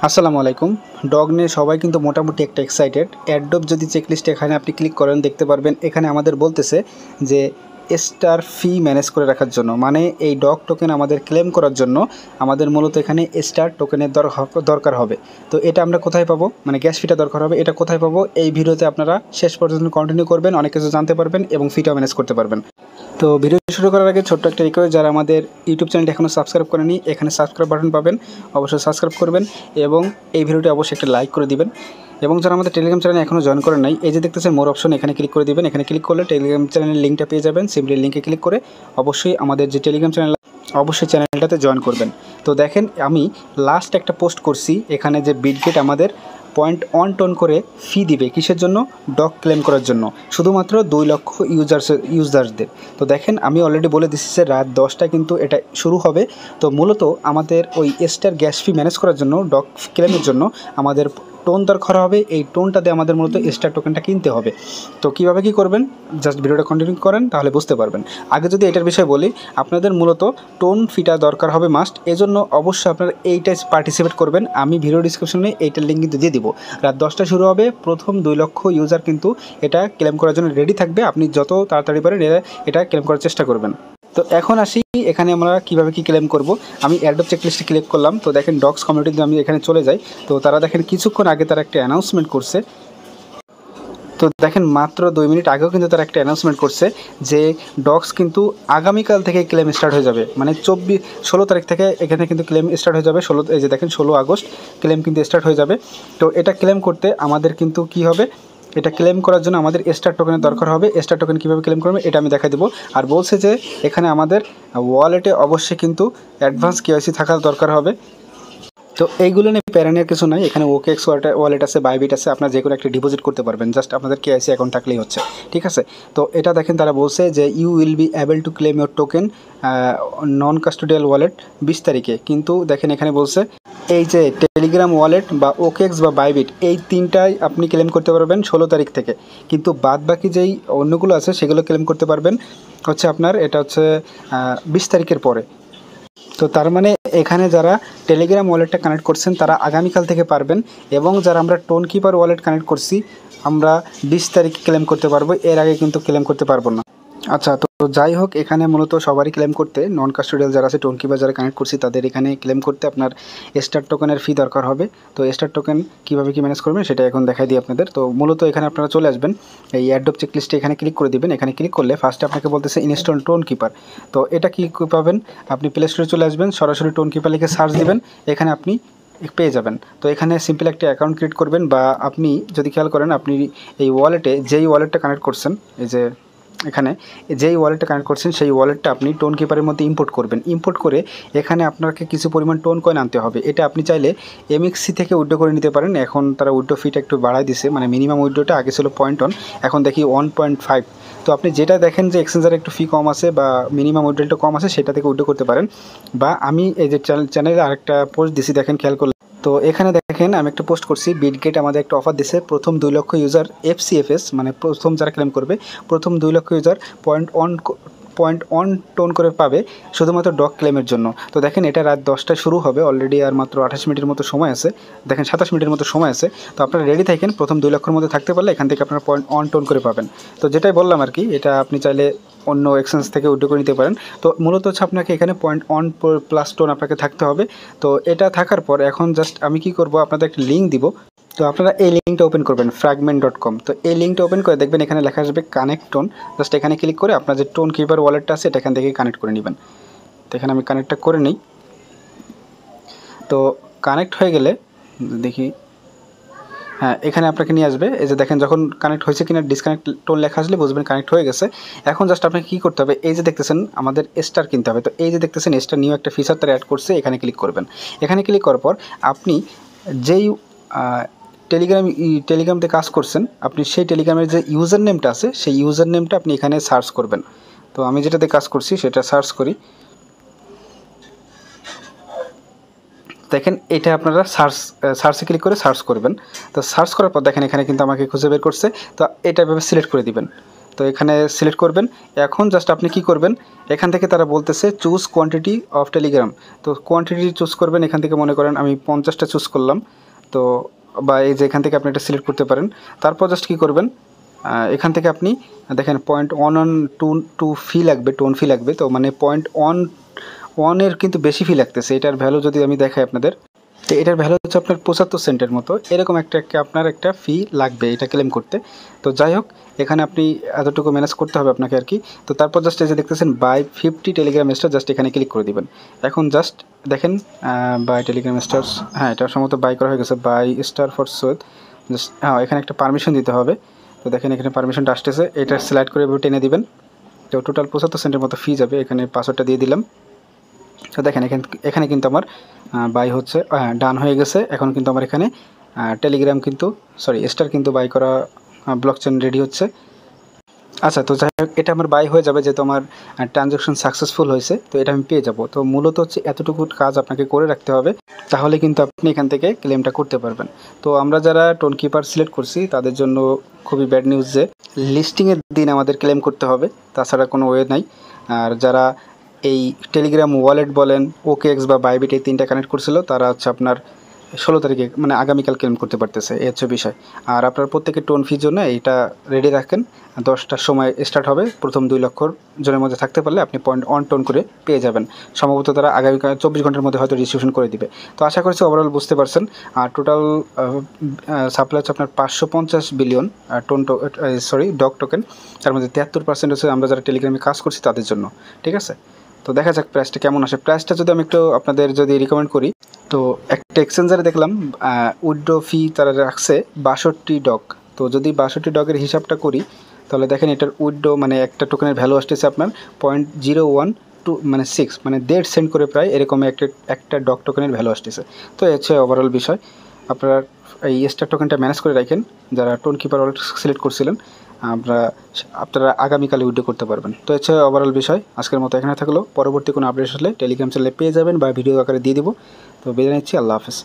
আসসালামু আলাইকুম। ডগ নিয়ে সবাই কিন্তু মোটামুটি একটা এক্সাইটেড। অ্যাডোব যদি চেকলিস্ট এখানে আপনি ক্লিক করেন দেখতে পারবেন এখানে আমাদের বলতেছে যে স্টার ফি ম্যানেজ করে রাখার জন্য, মানে এই ডগ টোকেন আমাদের ক্লেম করার জন্য আমাদের মূলত এখানে স্টার টোকেনের দরকার হবে। তো এটা আমরা কোথায় পাবো, মানে গ্যাস ফিটা দরকার হবে, এটা কোথায় পাবো? এই ভিডিওতে আপনারা শেষ পর্যন্ত কন্টিনিউ করবেন, অনেক কিছু জানতে পারবেন এবং ফিটাও ম্যানেজ করতে পারবেন। তো ভিডিও শুরু করার আগে ছোট্ট একটা রিকোয়েস্ট, যারা আমাদের ইউটিউব চ্যানেলটি এখনও সাবস্ক্রাইব করেনি এখানে সাবস্ক্রাইব বাটন পাবেন, অবশ্যই সাবস্ক্রাইব করবেন এবং এই ভিডিওটি অবশ্যই একটা লাইক করে দিবেন। এবং যারা আমাদের টেলিগ্রাম চ্যানেলে এখনও জয়েন করেন নাই, এই যে দেখতেছেন মোর অপশন, এখানে ক্লিক করে দিবেন। এখানে ক্লিক করলে টেলিগ্রাম চ্যানেলের লিঙ্কটা পেয়ে যাবেন। সিম্পলি লিঙ্কে ক্লিক করে অবশ্যই আমাদের যে টেলিগ্রাম চ্যানেল অবশ্যই চ্যানেলটাতে জয়েন করবেন। তো দেখেন আমি লাস্ট একটা পোস্ট করছি এখানে যে বিটগেট আমাদের 0.1 করে ফি দিবে, কিসের জন্য? ডগ ক্লেম করার জন্য, শুধুমাত্র 2 লক্ষ ইউজার্সদের। তো দেখেন আমি অলরেডি বলে দিচ্ছি যে রাত 10টায় কিন্তু এটা শুরু হবে। তো মূলত আমাদের ওই স্টার গ্যাস ফি ম্যানেজ করার জন্য, ডগ ক্লেমের জন্য আমাদের টোন দরকার হবে। এই টোনটাতে আমাদের মূলত স্টার টোকেনটা কিনতে হবে। তো কীভাবে কী করবেন, জাস্ট ভিডিওটা কন্টিনিউ করেন তাহলে বুঝতে পারবেন। আগে যদি এটার বিষয়ে বলি, আপনাদের মূলত টোন ফিটা দরকার হবে মাস্ট, এজন্য অবশ্যই আপনারা এইটাই পার্টিসিপেট করবেন। আমি ভিডিও ডিসক্রিপশনে এইটার লিঙ্ক কিন্তু দিয়ে দিব। রাত 10টায় শুরু হবে, প্রথম 2 লক্ষ ইউজার কিন্তু এটা ক্লেম করার জন্য রেডি থাকবে। আপনি যত তাড়াতাড়ি পারেন এটা ক্লেম করার চেষ্টা করবেন। তো এখন আসি এখানে আমরা কীভাবে কী ক্লেম করব। আমি অ্যাডোব চেকলিস্টে ক্লিক করলাম। তো দেখেন ডগস কমিউনিটিতে আমি এখানে চলে যাই। তো তারা দেখেন কিছুক্ষণ আগে তারা একটা অ্যানাউন্সমেন্ট করছে। তো দেখেন মাত্র 2 মিনিট আগেও কিন্তু তারা একটা অ্যানাউন্সমেন্ট করছে যে ডগস কিন্তু আগামীকাল থেকে ক্লেম স্টার্ট হয়ে যাবে, মানে 16 তারিখ থেকে এখানে কিন্তু ক্লেম স্টার্ট হয়ে যাবে। এই যে দেখেন 16 আগস্ট ক্লেম কিন্তু স্টার্ট হয়ে যাবে। তো এটা ক্লেম করতে আমাদের কিন্তু কি হবে, এটা ক্লেম করার জন্য আমাদের স্টার টোকেনের দরকার হবে। স্টার টোকেন কীভাবে ক্লেম করবে এটা আমি দেখাই দেবো। আর বলছে যে এখানে আমাদের ওয়ালেটে অবশ্যই কিন্তু অ্যাডভান্স কেওয়াইসি থাকার দরকার হবে। তো এইগুলো নিয়ে প্যারা নেওয়ার কিছু নাই। এখানে OKX ওয়ালেট আছে, বাইবিট আছে, আপনার যে কোনো একটা ডিপোজিট করতে পারবেন, জাস্ট আপনাদের KYC অ্যাকাউন্ট থাকলেই হচ্ছে, ঠিক আছে। তো এটা দেখেন তারা বলছে যে you will be able to claim your token non custodial wallet 20 তারিখে। কিন্তু দেখেন এখানে বলছে এই যে টেলিগ্রাম ওয়ালেট বা OKX বা বাইবিট, এই তিনটাই আপনি ক্লেম করতে পারবেন 16 তারিখ থেকে। কিন্তু বাদ বাকি যেই অন্যগুলো আছে সেগুলো ক্লেম করতে পারবেন হচ্ছে আপনার এটা হচ্ছে 20 তারিখের পরে। তো তার মানে এখানে যারা টেলিগ্রাম ওয়ালেটটা কানেক্ট করছেন তারা আগামীকাল থেকে পারবেন, এবং যারা আমরা টোন কিপার ওয়ালেট কানেক্ট করছি আমরা 20 তারিখে ক্লেম করতে পারবো, এর আগে কিন্তু ক্লেম করতে পারবো না। আচ্ছা, তো যাই হোক এখানে মূলত সবারই ক্লেম করতে, নন কাস্টোডিয়াল যারা আছে টোন কিপার যারা কানেক্ট করছি তাদের এখানে ক্লেম করতে আপনার স্টার টোকেনের ফি দরকার হবে। তো স্টার টোকেন কীভাবে কী ম্যানেজ করবেন সেটা এখন দেখাই দিই আপনাদের। তো মূলত এখানে আপনারা চলে আসবেন, এই অ্যাডোব চেকলিস্টে এখানে ক্লিক করে দিবেন। এখানে ক্লিক করলে ফার্স্টে আপনাকে বলতেছে ইনস্টল টোন কিপার। তো এটা কী পাবেন, আপনি প্লে স্টোরে চলে আসবেন, সরাসরি টোন কিপার লিখে সার্চ দিবেন, এখানে আপনি পেয়ে যাবেন। তো এখানে সিম্পল একটা অ্যাকাউন্ট ক্রিয়েট করবেন, বা আপনি যদি খেয়াল করেন আপনি এই ওয়ালেটে যেই ওয়ালেটটা কানেক্ট করছেন, এই যে এখানে যেই ওয়ালেটটা কানেক্ট করছেন সেই ওয়ালেটটা আপনি টোন কিপারের মধ্যে ইম্পোর্ট করবেন। ইম্পোর্ট করে এখানে আপনাকে কিছু পরিমাণ টোন কয়েন আনতে হবে। এটা আপনি চাইলে MXC থেকে উইথড্র করে নিতে পারেন। এখন তারা উইথড্র ফিটা একটু বাড়াই দিছে, মানে মিনিমাম উইথড্রটা আগে ছিল 0.1, এখন দেখি 1.5। তো আপনি যেটা দেখেন যে এক্সচেঞ্জারে একটু ফি কম আছে বা মিনিমাম উইথড্রটা কম আছে সেটা থেকে উইথড্র করতে পারেন। বা আমি এই যে চ্যানেলে আরেকটা পোস্ট দিছি, দেখেন খেয়াল করলে। তো এখানে দেখেন আমি একটা পোস্ট করছি, বিটগেট আমাদের একটা অফার দিছে, প্রথম 2 লক্ষ ইউজার FCFS, মানে প্রথম যারা ক্লেম করবে প্রথম 2 লক্ষ ইউজার 0.1 টোন করে পাবে শুধুমাত্র ডগ ক্লেমের জন্য। তো দেখেন এটা রাত 10টায় শুরু হবে, অলরেডি আর মাত্র 28 মিনিটের মতো সময় আছে, দেখেন 27 মিনিটের মতো সময় আছে। তো আপনারা রেডি থাকেন, প্রথম 2 লক্ষের মধ্যে থাকতে পারলে এখান থেকে আপনারা 0.1 টোন করে পাবেন। তো যেটাই বললাম আর কি, এটা আপনি চাইলে অন্য এক্সচেঞ্জ থেকে উইথড্র করে নিতে পারেন। তো মূলত হচ্ছে আপনাকে এখানে 0.1+ টোন আপনাকে থাকতে হবে। তো এটা থাকার পর এখন জাস্ট আমি কি করব, আপনাদের একটা লিঙ্ক দিব। তো আপনারা এই লিঙ্কটা ওপেন করবেন fragment.com। তো এই লিঙ্কটা ওপেন করে দেখবেন এখানে লেখা আসবে কানেক্ট টোন, জাস্ট এখানে ক্লিক করে আপনার যে টোন কিপার ওয়ালেটটা আছে এটা এখান থেকে কানেক্ট করে নেবেন। তো এখানে আমি কানেক্টটা করে নিই। তো কানেক্ট হয়ে গেলে দেখি, হ্যাঁ এখানে আপনাকে নিয়ে আসবে। এই যে দেখেন যখন কানেক্ট হয়েছে কিনা ডিসকানেক্ট টোন লেখা আসলে বুঝবেন কানেক্ট হয়ে গেছে। এখন জাস্ট আপনাকে কী করতে হবে, এই যে দেখতেছেন আমাদের স্টার কিনতে হবে। তো এই যে দেখতেছেন স্টার নিউ একটা ফিচার তারা অ্যাড করছে, এখানে ক্লিক করবেন। এখানে ক্লিক করার পর আপনি যেই টেলিগ্রামতে কাজ করছেন, আপনি সেই টেলিগ্রামের যে ইউজার নেমটা আছে সেই ইউজার নেমটা আপনি এখানে সার্চ করবেন। তো আমি যেটাতে কাজ করছি সেটা সার্চ করি, দেখেন এটা আপনারা সার্চে ক্লিক করে সার্চ করবেন। তো সার্চ করার পর দেখেন এখানে কিন্তু আমাকে খুঁজে বের করছে। তো এটা এভাবে সিলেক্ট করে দিবেন। তো এখানে সিলেক্ট করবেন। এখন জাস্ট আপনি কি করবেন, এখান থেকে তারা বলতেছে চুজ কোয়ান্টিটি অফ টেলিগ্রাম। তো কোয়ান্টিটি চুজ করবেন, এখান থেকে মনে করেন আমি 50টা চুজ করলাম। তো বা এই যে এখান থেকে আপনি এটা সিলেক্ট করতে পারেন। তারপর জাস্ট কী করবেন, এখান থেকে আপনি দেখেন 0.1 ফি লাগবে, টোন ফি লাগবে। তো মানে 0.1 কিন্তু বেশি ফি লাগতেছে। এটার ভ্যালু যদি আমি দেখাই আপনাদের, তো এটার ভ্যালু হচ্ছে আপনার 75 সেন্টের মতো, এরকম আপনার একটা ফি লাগবে এটা ক্লেম করতে। তো যাই হোক, এখানে আপনি এতটুকু ম্যানেজ করতে হবে আপনাকে আর কি। তো তারপর জাস্ট এই যে দেখতেছেন বাই 50 টেলিগ্রাম স্টার, জাস্ট এখানে ক্লিক করে দিবেন। এখন জাস্ট দেখেন বাই টেলিগ্রাম স্টার্স, হ্যাঁ এটা সম্ভবত বাই করা হয়ে গেছে, buy star for Syed. Just হ্যাঁ, এখানে একটা পারমিশন দিতে হবে। তো দেখেন এখানে পারমিশনটা আসতেছে, এটা সিলেক্ট করে টেনে দিবেন। তো টোটাল 75 সেন্টের মতো ফি যাবে। এখানে পাসওয়ার্ডটা দিয়ে দিলাম। তো দেখেন এখানে কিন্তু আমার বাই হচ্ছে, ডান হয়ে গেছে। এখন কিন্তু আমার এখানে টেলিগ্রাম কিন্তু স্টার কিন্তু বাই করা ব্লকচেন রেডি হচ্ছে। আচ্ছা, তো যাই হোক, এটা আমার বাই হয়ে যাবে যেহেতু আমার ট্রানজ্যাকশন সাকসেসফুল হয়েছে। তো এটা আমি পেয়ে যাব। তো মূলত হচ্ছে এতটুকু কাজ আপনাকে করে রাখতে হবে, তাহলে কিন্তু আপনি এখান থেকে ক্লেমটা করতে পারবেন। তো আমরা যারা টোন কিপার সিলেক্ট করছি তাদের জন্য খুবই ব্যাড নিউজ যে লিস্টিংয়ের দিন আমাদের ক্লেম করতে হবে, তাছাড়া কোনো ওয়ে নাই। আর যারা এই টেলিগ্রাম ওয়ালেট বলেন, OKX বা বাইবিট এই 3টা কানেক্ট করছিল, তারা হচ্ছে আপনার 16 তারিখে মানে আগামীকাল ক্লেম করতে পারতেছে, এই হচ্ছে বিষয়। আর আপনার প্রত্যেকের টোন ফির জন্য এইটা রেডি রাখেন। 10টার সময় স্টার্ট হবে। প্রথম 2 লক্ষ জনের মধ্যে থাকতে পারলে আপনি 0.1 টোন করে পেয়ে যাবেন। সম্ভবত তারা আগামীকাল 24 ঘন্টার মধ্যে হয়তো ডিস্ট্রিবিউশন করে দিবে। তো আশা করছি ওভারঅল বুঝতে পারছেন। আর টোটাল সাপ্লাই হচ্ছে আপনার 550 বিলিয়ন ডগ টোকেন। তার মধ্যে 73% হচ্ছে আমরা যারা টেলিগ্রামে কাজ করছি তাদের জন্য। ঠিক আছে, তো দেখা যাক প্রাইসটা কেমন আসে। প্রাইসটা যদি আমি একটু আপনাদের যদি রিকমেন্ড করি, তো একটা এক্সচেঞ্জারে দেখলাম উইথড্র ফি তারা রাখছে 62 ডগ। তো যদি 62 ডগের হিসাবটা করি, তাহলে দেখেন এটার উইথড্র মানে একটা টোকেনের ভ্যালু আসতেছে আপনার 0.012 মানে 6 মানে 1.5 সেন্ট করে, প্রায় এরকম একটা ডগ টোকেনের ভ্যালু আসতেছে। তো এই হচ্ছে ওভারঅল বিষয়। আপনারা এই স্টার টোকেনটা ম্যানেজ করে রাখেন। যারা টোন কিপার ওয়ালেট সিলেক্ট করছিলেন, আপনারা আগামীকালে উইথড্র করতে পারবেন। তো হচ্ছে ওভারঅল বিষয়। আজকের মতো এখানে থাকলো। পরবর্তী কোনো আপডেট আসলে টেলিগ্রাম চ্যানেলে পেয়ে যাবেন বা ভিডিও আকারে দিয়ে দিব। তো বিদায় নিচ্ছি, আল্লাহ হাফেজ।